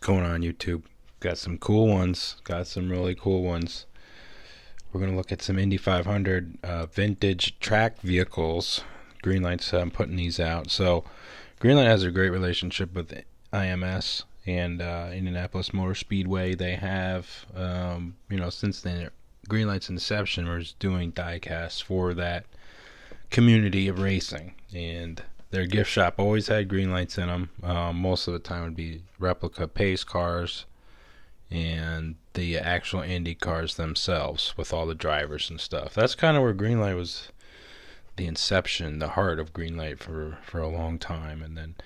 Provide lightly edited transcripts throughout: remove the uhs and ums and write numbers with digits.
going on YouTube. Got some cool ones. Got some really cool ones. We're going to look at some Indy 500 vintage track vehicles. Greenlight's putting these out. So Greenlight has a great relationship with IMS and Indianapolis Motor Speedway. They have, since then, Greenlight's inception was doing diecasts for that community of racing. And their gift shop always had Greenlights in them. Most of the time would be replica pace cars and the actual Indy cars themselves with all the drivers and stuff. That's kind of where Greenlight was, the inception, the heart of Greenlight for a long time. And then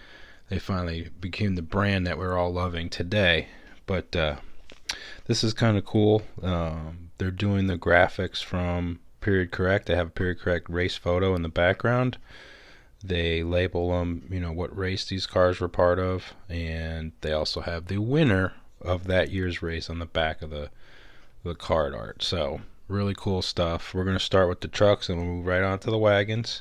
they finally became the brand that we're all loving today. But this is kind of cool. They're doing the graphics from Period Correct. They have a Period Correct race photo in the background. They label them, what race these cars were part of, and they also have the winner of that year's race on the back of the card art. So really cool stuff. We're going to start with the trucks and we'll move right on to the wagons,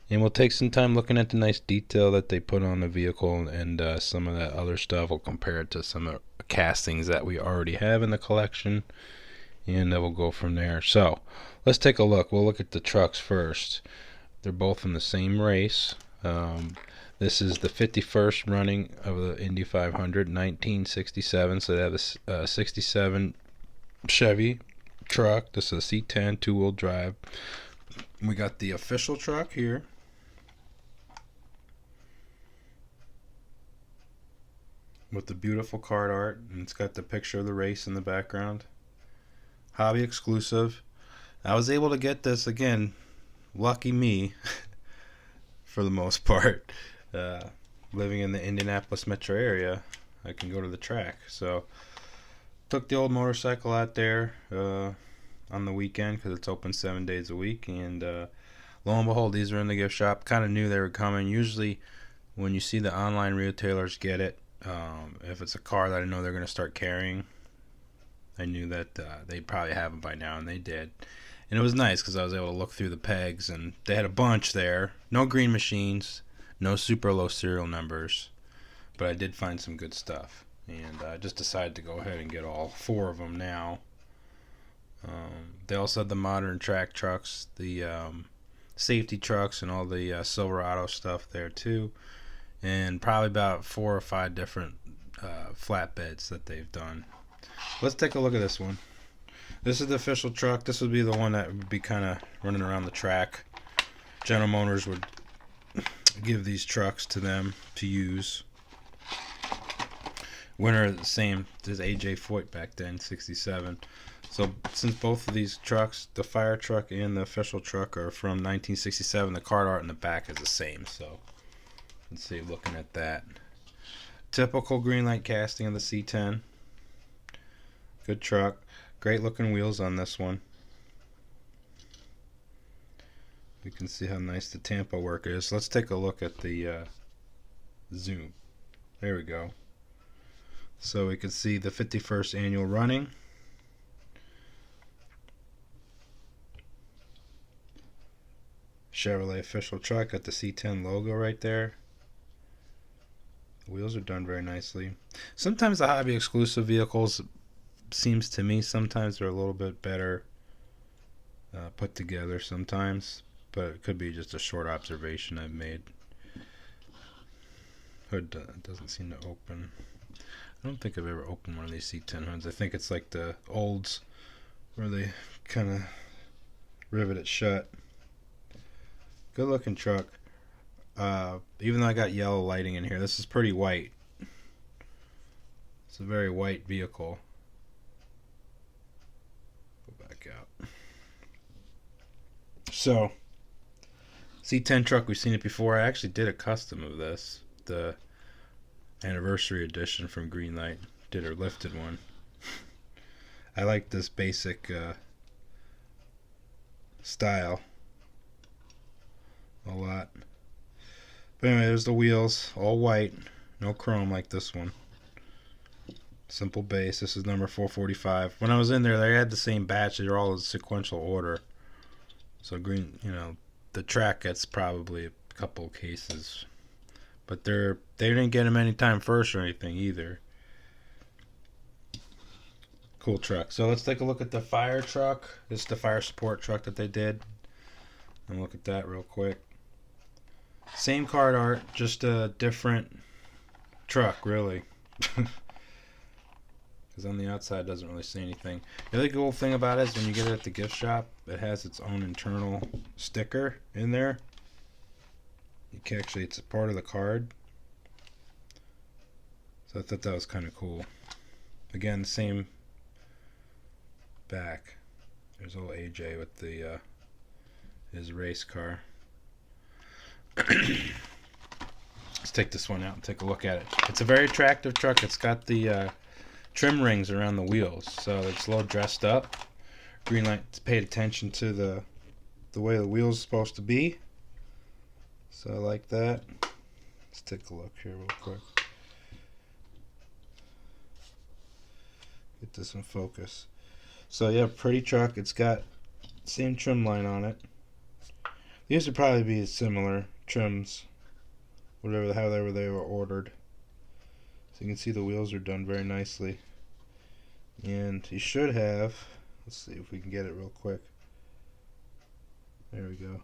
and we'll take some time looking at the nice detail that they put on the vehicle and some of that other stuff. We'll compare it to some of the castings that we already have in the collection, and we'll go from there. So let's take a look. We'll look at the trucks first. They're both in the same race. This is the 51st running of the Indy 500, 1967. So they have a 67 Chevy truck. This is a C10 two-wheel drive. We got the official truck here. With the beautiful card art. And it's got the picture of the race in the background. Hobby exclusive. I was able to get this, again, lucky me, for the most part. Living in the Indianapolis metro area, I can go to the track. So took the old motorcycle out there on the weekend because it's open 7 days a week, and lo and behold, these are in the gift shop. Kind of knew they were coming. Usually when you see the online retailers get it, if it's a car that I know they're going to start carrying, I knew that they'd probably have them by now, and they did. And it was nice because I was able to look through the pegs, and they had a bunch there. No green machines, no super low serial numbers, but I did find some good stuff. And I just decided to go ahead and get all 4 of them now. They also had the modern track trucks, the safety trucks, and all the Silverado stuff there too. And probably about 4 or 5 different flatbeds that they've done. Let's take a look at this one. This is the official truck. This would be the one that would be kind of running around the track. General Motors would give these trucks to them to use. Winner the same as A.J. Foyt back then, 67. So since both of these trucks, the fire truck and the official truck, are from 1967, the card art in the back is the same. So let's see, looking at that. Typical Greenlight casting of the C10. Good truck. Great looking wheels on this one. You can see how nice the Tampa work is. Let's take a look at the zoom. There we go. So we can see the 51st annual running. Chevrolet official truck, got the C10 logo right there. The wheels are done very nicely. Sometimes the hobby exclusive vehicles, seems to me, sometimes they're a little bit better put together sometimes, but it could be just a short observation I've made. Hood doesn't seem to open. I don't think I've ever opened one of these C10 hoods. I think it's like the olds where they kind of rivet it shut. Good looking truck. Even though I got yellow lighting in here, this is pretty white. It's a very white vehicle. Out. So C10 truck, we've seen it before. I actually did a custom of this, the anniversary edition from Greenlight. Did a lifted one. I like this basic style a lot. But anyway, there's the wheels, all white, no chrome like this one. Simple base. This is number 445. When I was in there, they had the same batch. They're all in sequential order. So green, the track gets probably a couple of cases, but they didn't get them anytime first or anything either. Cool truck. So let's take a look at the fire truck. This is the fire support truck that they did. And look at that real quick. Same card art, just a different truck, really. Because on the outside it doesn't really say anything. The really cool thing about it is when you get it at the gift shop, it has its own internal sticker in there. You can actually, it's a part of the card. So I thought that was kind of cool. Again, same back. There's old AJ with the his race car. Let's take this one out and take a look at it. It's a very attractive truck. It's got the trim rings around the wheels, so it's a little dressed up. Greenlight paid attention to the way the wheels are supposed to be. So I like that. Let's take a look here real quick. Get this in focus. So yeah, pretty truck. It's got same trim line on it. These would probably be similar trims, however they were ordered. So you can see the wheels are done very nicely. And you should have, let's see if we can get it real quick. There we go.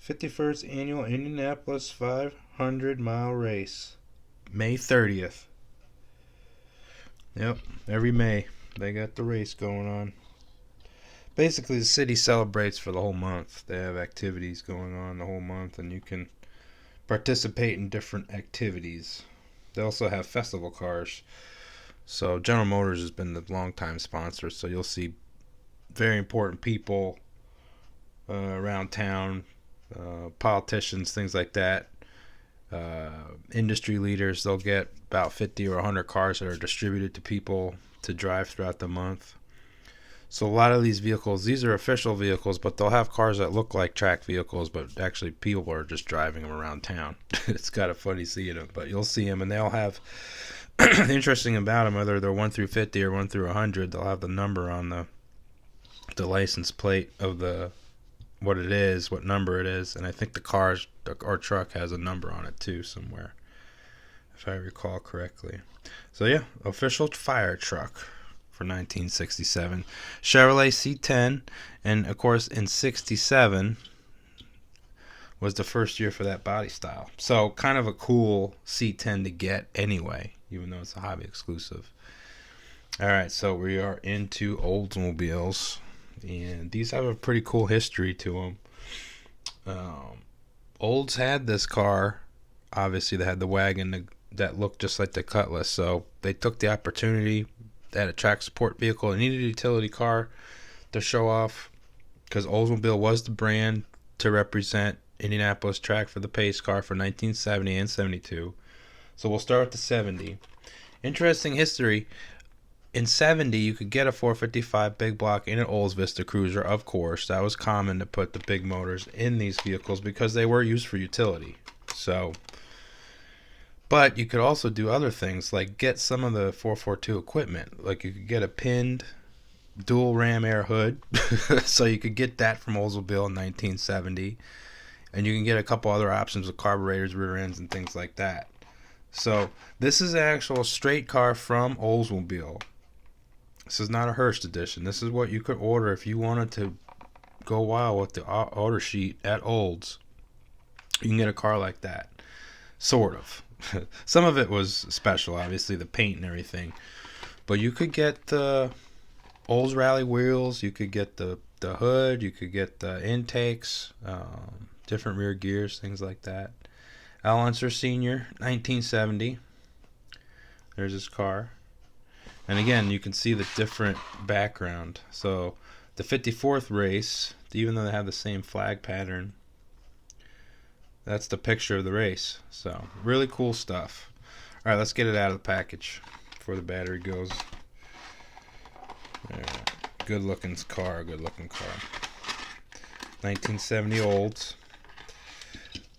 51st Annual Indianapolis 500-mile race. May 30th. Yep, every May they got the race going on. Basically, the city celebrates for the whole month. They have activities going on the whole month, and you can participate in different activities. They also have festival cars. So General Motors has been the longtime sponsor, so you'll see very important people around town, politicians, things like that. Industry leaders, they'll get about 50 or 100 cars that are distributed to people to drive throughout the month. So a lot of these vehicles, these are official vehicles, but they'll have cars that look like track vehicles, but actually people are just driving them around town. It's kind of funny seeing them, but you'll see them, and they'll have, interesting about them, whether they're 1 through 50 or 1 through 100, they'll have the number on the license plate of the what it is, what number it is, and I think the car or truck has a number on it too somewhere, if I recall correctly. So yeah, official fire truck for 1967. Chevrolet C10, and of course in 67 was the first year for that body style. So kind of a cool C10 to get anyway, even though it's a hobby exclusive. Alright, so we are into Oldsmobiles, and these have a pretty cool history to them. Olds had this car. Obviously they had the wagon that looked just like the Cutlass, so they took the opportunity. They had a track support vehicle. They needed a utility car to show off, because Oldsmobile was the brand to represent Indianapolis track for the pace car for 1970 and 72. So we'll start with the 70. Interesting history. In 70, you could get a 455 big block in an Olds Vista Cruiser, of course. That was common to put the big motors in these vehicles because they were used for utility. So, but you could also do other things, like get some of the 442 equipment. Like you could get a pinned dual ram air hood. So you could get that from Oldsmobile in 1970. And you can get a couple other options with carburetors, rear ends, and things like that. So this is an actual straight car from Oldsmobile. This is not a Hurst edition. This is what you could order if you wanted to go wild with the order sheet at Olds. You can get a car like that. Sort of. Some of it was special, obviously, the paint and everything. But you could get the Olds Rally wheels. You could get the hood. You could get the intakes. Different rear gears, things like that. Al Unser Sr., 1970. There's his car. And again, you can see the different background. So the 54th race, even though they have the same flag pattern, that's the picture of the race. So really cool stuff. All right, let's get it out of the package before the battery goes. Right. Good looking car. 1970 Olds.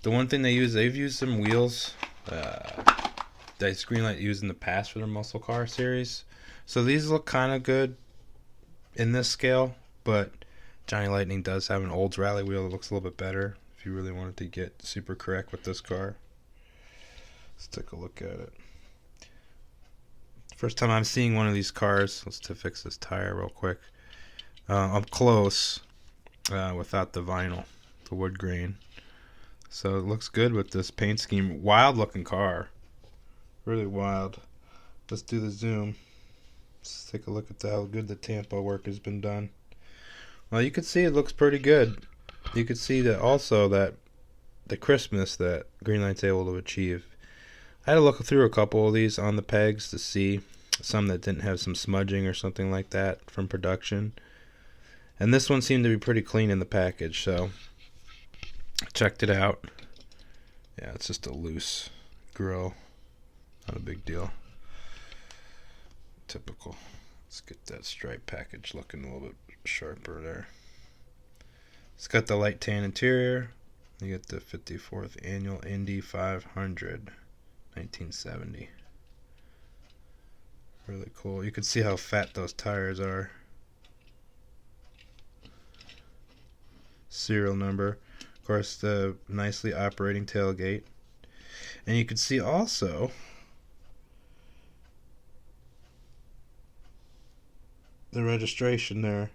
The one thing they've used some wheels that Greenlight used in the past for their muscle car series. So these look kind of good in this scale, but Johnny Lightning does have an Olds Rally wheel that looks a little bit better if you really wanted to get super correct with this car. Let's take a look at it. First time I'm seeing one of these cars. Let's to fix this tire real quick. Up close, without the vinyl, the wood grain. So it looks good with this paint scheme. Wild looking car. Really wild. Let's do the zoom. Let's take a look at how good the Tampa work has been done. Well, you can see it looks pretty good. You can see that also that the crispness that Greenlight's able to achieve. I had to look through a couple of these on the pegs to see some that didn't have some smudging or something like that from production. And this one seemed to be pretty clean in the package, so I checked it out. Yeah, it's just a loose grill. Not a big deal. Typical. Let's get that stripe package looking a little bit sharper there. It's got the light tan interior. You get the 54th annual Indy 500, 1970. Really cool. You can see how fat those tires are. Serial number. Of course, the nicely operating tailgate. And you can see also the registration there.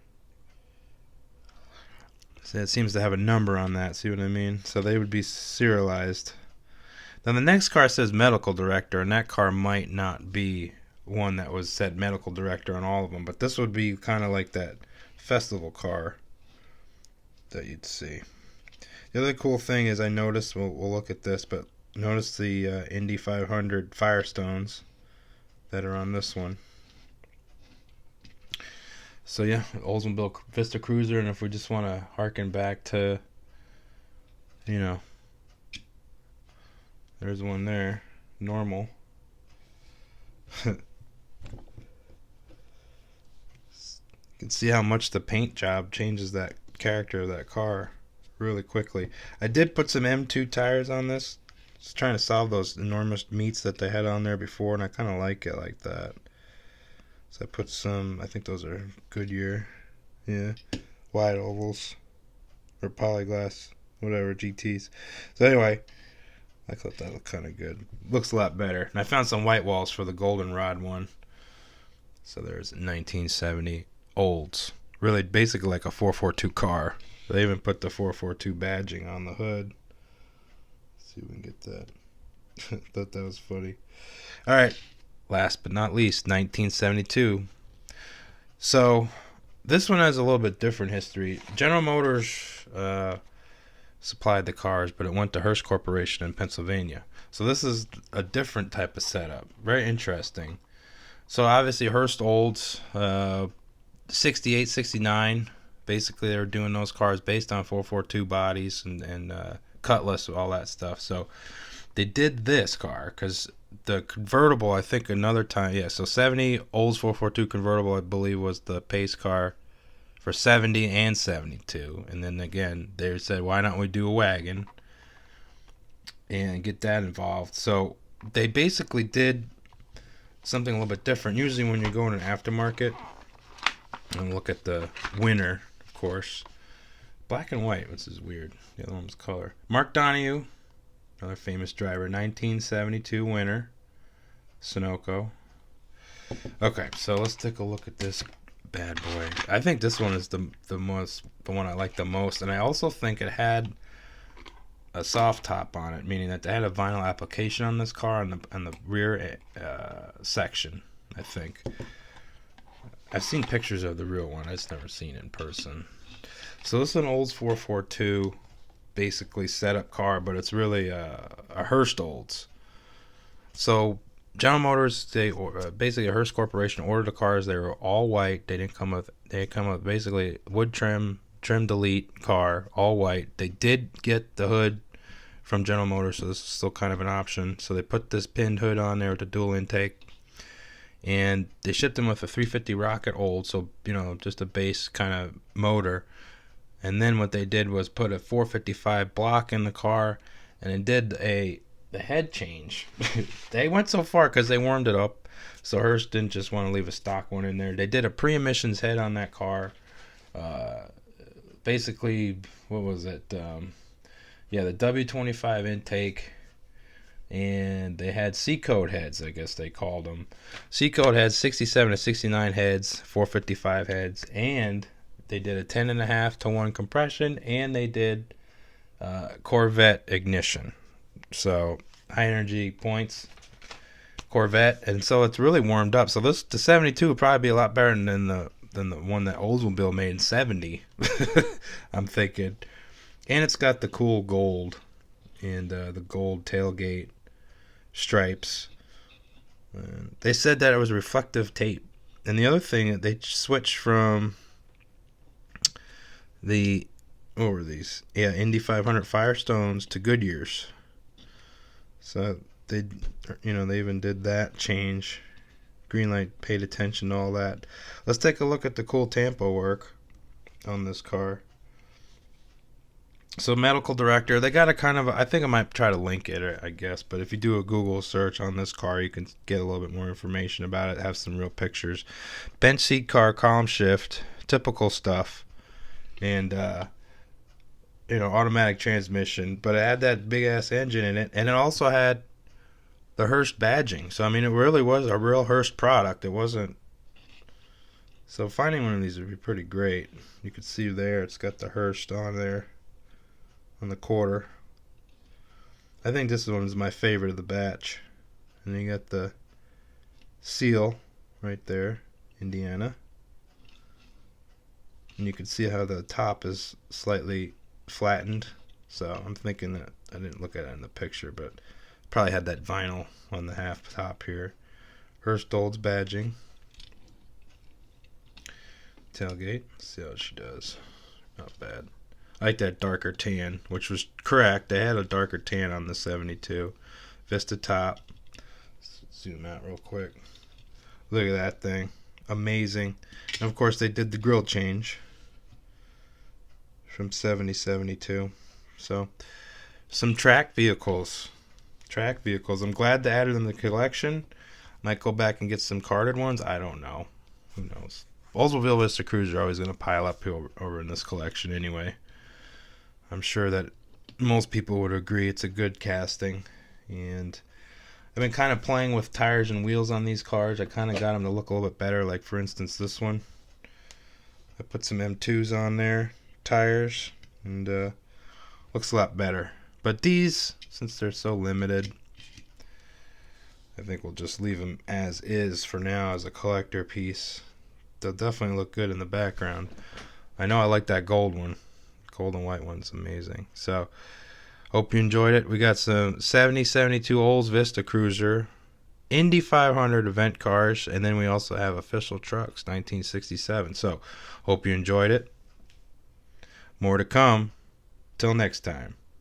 So it seems to have a number on that, see what I mean? So they would be serialized. Now the next car says medical director, and that car might not be one that was said medical director on all of them, but this would be kind of like that festival car that you'd see. The other cool thing is I noticed, we'll look at this, but notice the Indy 500 Firestones that are on this one. So yeah, Oldsmobile Vista Cruiser, and if we just want to harken back to, you know, there's one there, normal. You can see how much the paint job changes that character of that car really quickly. I did put some M2 tires on this, just trying to solve those enormous meats that they had on there before, and I kind of like it like that. So I put some, I think those are Goodyear, yeah, wide ovals, or polyglass, whatever, GTs. So anyway, I thought that looked kind of good. Looks a lot better. And I found some white walls for the goldenrod one. So there's 1970 Olds. Really basically like a 442 car. They even put the 442 badging on the hood. Let's see if we can get that. Thought that was funny. Alright. Last but not least, 1972. So, this one has a little bit different history. General Motors supplied the cars, but it went to Hurst Corporation in Pennsylvania. So this is a different type of setup. Very interesting. So obviously Hurst Olds, 68, 69. Basically they were doing those cars based on 442 bodies and Cutlass, all that stuff. So they did this car because the convertible, I think another time, yeah, so 70 Olds 442 convertible, I believe, was the pace car for 70 and 72. And then again, they said, why not we do a wagon and get that involved? So they basically did something a little bit different. Usually when you go in an aftermarket, and look at the winner, of course, black and white, which is weird. The other one was color. Mark Donohue, another famous driver, 1972 winner, Sunoco. Okay, so let's take a look at this bad boy. I think this one is the one I like the most, and I also think it had a soft top on it, meaning that they had a vinyl application on this car on the rear section. I think I've seen pictures of the real one. I just never seen it in person. So this is an Olds 442. Basically setup car, but it's really a Hurst Olds. So General Motors, basically a Hurst Corporation ordered the cars. They were all white. They come with basically wood trim delete car, all white. They did get the hood from General Motors, so this is still kind of an option. So they put this pinned hood on there with the dual intake, and they shipped them with a 350 Rocket Old, so just a base kind of motor. And then what they did was put a 455 block in the car, and it did the head change. They went so far because they warmed it up, so Hurst didn't just want to leave a stock one in there. They did a pre-emissions head on that car. Basically, what was it? The W25 intake and they had C-code heads, I guess they called them. C-code heads, 67 to 69 heads, 455 heads, and they did a 10.5 to 1 compression, and they did Corvette ignition. So high energy points, Corvette, and so it's really warmed up. So the 72 would probably be a lot better than the one that Oldsmobile made in 70. I'm thinking, and it's got the cool gold and the gold tailgate stripes. They said that it was reflective tape. And the other thing, they switched from the, what were these? Yeah, Indy 500 Firestones to Goodyears. So they even did that change. Greenlight paid attention to all that. Let's take a look at the cool tampo work on this car. So medical director, they got a kind of, I think I might try to link it, I guess, but if you do a Google search on this car, you can get a little bit more information about it, have some real pictures. Bench seat car, column shift, typical stuff, and automatic transmission, but it had that big ass engine in it, and it also had the Hurst badging. So I mean, it really was a real Hurst product. It wasn't. So finding one of these would be pretty great. You can see there, it's got the Hurst on there. On the quarter. I think this one is my favorite of the batch. And then you got the seal right there, Indiana. And you can see how the top is slightly flattened. So I'm thinking that, I didn't look at it in the picture, but probably had that vinyl on the half top here. Hurst Olds badging. Tailgate. Let's see how she does. Not bad. I like that darker tan, which was correct. They had a darker tan on the 72. Vista top. Let's zoom out real quick. Look at that thing. Amazing. And of course, they did the grill change from 70-72. So, some track vehicles. Track vehicles. I'm glad they added them to the collection. Might go back and get some carded ones. I don't know. Who knows? Oldsmobile Vista Cruisers are always going to pile up over in this collection anyway. I'm sure that most people would agree it's a good casting. And I've been kind of playing with tires and wheels on these cars. I kind of got them to look a little bit better. Like, for instance, this one. I put some M2s on there, tires, and looks a lot better. But these, since they're so limited, I think we'll just leave them as is for now as a collector piece. They'll definitely look good in the background. I know I like that gold one. Gold and white one's amazing. So, hope you enjoyed it. We got some 70-72 Olds Vista Cruiser, Indy 500 event cars, and then we also have official trucks, 1967. So, hope you enjoyed it. More to come. Till next time.